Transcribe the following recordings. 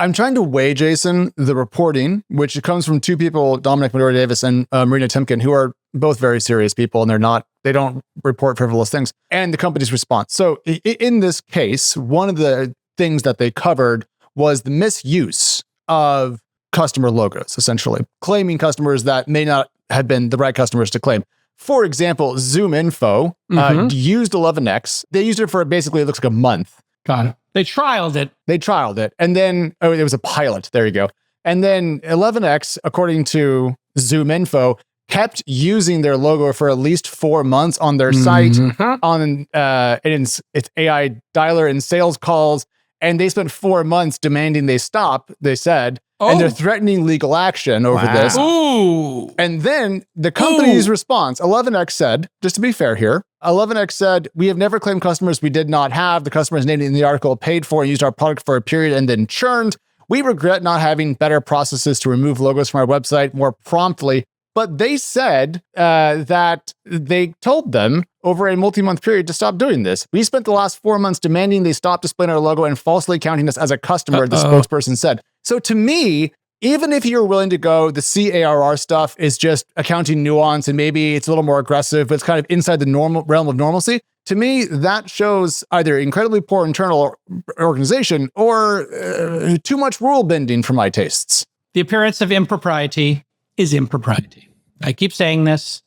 I'm trying to weigh, Jason, the reporting, which comes from two people, Dominic Medora-Davis and Marina Timken, who are both very serious people, and they don't report frivolous things, and the company's response. So in this case, one of the things that they covered was the misuse of customer logos, essentially claiming customers that may not have been the right customers to claim. For example, ZoomInfo used 11x. They used it for basically, it looks like a month. Got it. They trialed it. And then, it was a pilot. There you go. And then 11x, according to ZoomInfo, kept using their logo for at least 4 months on their site, on its AI dialer and sales calls. And they spent 4 months demanding they stop, they said. And they're threatening legal action over this. Ooh. And then the company's response, 11x said, just to be fair here, 11x said, we have never claimed customers we did not have. The customers named in the article paid for and used our product for a period and then churned. We regret not having better processes to remove logos from our website more promptly. But they said that they told them over a multi-month period to stop doing this. We spent the last 4 months demanding they stop displaying our logo and falsely counting us as a customer, the spokesperson said. So to me, even if you're willing to go, the CARR stuff is just accounting nuance and maybe it's a little more aggressive, but it's kind of inside the normal realm of normalcy. To me, that shows either incredibly poor internal organization or too much rule bending for my tastes. The appearance of impropriety is impropriety. I keep saying this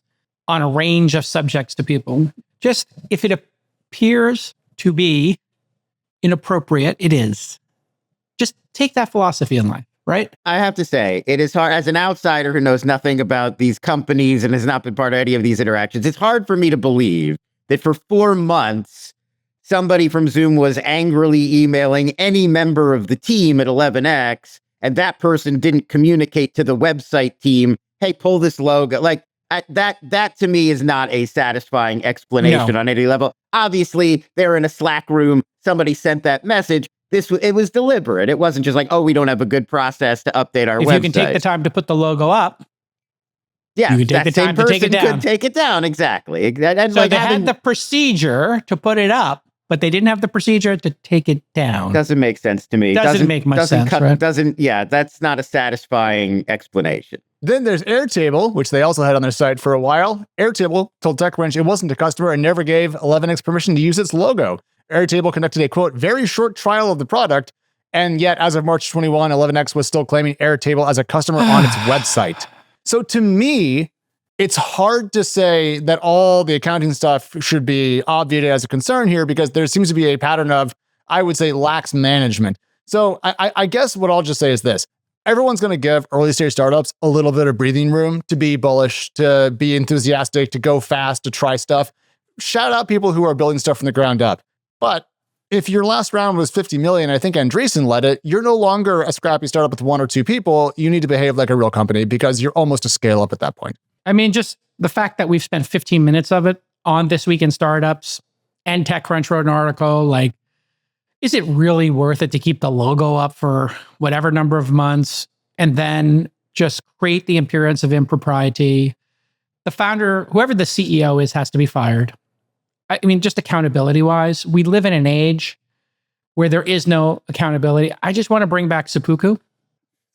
on a range of subjects to people. Just if it appears to be inappropriate, it is. Just take that philosophy in life, right? I have to say, it is hard, as an outsider who knows nothing about these companies and has not been part of any of these interactions, it's hard for me to believe that for 4 months, somebody from Zoom was angrily emailing any member of the team at 11x, and that person didn't communicate to the website team, hey, pull this logo. Like, that to me is not a satisfying explanation on any level. Obviously, they're in a Slack room. Somebody sent that message. It was deliberate. It wasn't just like, we don't have a good process to update our website. If you can take the time to put the logo up, you can take the time to take it down. Could take it down, exactly. So they had the procedure to put it up, but they didn't have the procedure to take it down. Doesn't make sense to me. Doesn't make much sense, right? That's not a satisfying explanation. Then there's Airtable, which they also had on their site for a while. Airtable told TechCrunch it wasn't a customer and never gave 11x permission to use its logo. Airtable conducted a, quote, very short trial of the product, and yet as of March 21, 11x was still claiming Airtable as a customer on its website. So to me, it's hard to say that all the accounting stuff should be obviated as a concern here because there seems to be a pattern of, I would say, lax management. So I guess what I'll just say is this. Everyone's going to give early stage startups a little bit of breathing room to be bullish, to be enthusiastic, to go fast, to try stuff. Shout out people who are building stuff from the ground up. But if your last round was 50 million, I think Andreessen led it, you're no longer a scrappy startup with 1 or 2 people. You need to behave like a real company because you're almost a scale up at that point. I mean, just the fact that we've spent 15 minutes of it on This Week in Startups and TechCrunch wrote an article, like, is it really worth it to keep the logo up for whatever number of months and then just create the appearance of impropriety? The founder, whoever the CEO is, has to be fired. I mean, just accountability-wise, we live in an age where there is no accountability. I just want to bring back Seppuku.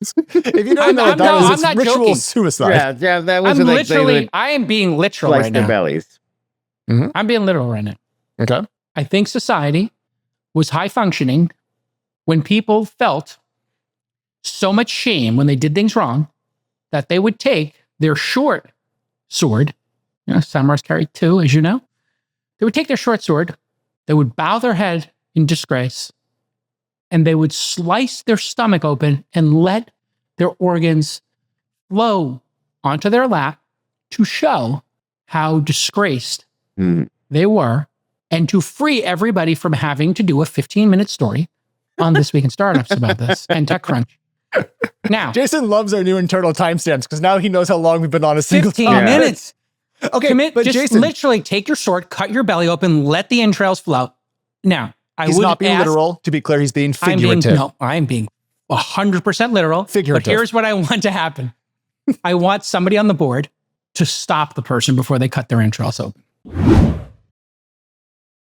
If you don't know what that is, it's ritual joking. Suicide. Yeah, that was I am being literal right now. Bellies. Mm-hmm. I'm being literal right now. Okay. I think society was high functioning when people felt so much shame when they did things wrong that they would take their short sword, samurais carry 2, as you know. They would take their short sword, they would bow their head in disgrace, and they would slice their stomach open and let their organs flow onto their lap to show how disgraced they were and to free everybody from having to do a 15-minute story on This Week in Startups about this and TechCrunch. Now, Jason loves our new internal timestamps because now he knows how long we've been on a single 15 minutes. Okay, but just Jason, literally take your sword, cut your belly open, let the entrails flow. Now, he's not being literal. To be clear, he's being figurative. I'm being 100% literal. Figurative. But here's what I want to happen. I want somebody on the board to stop the person before they cut their entrails open.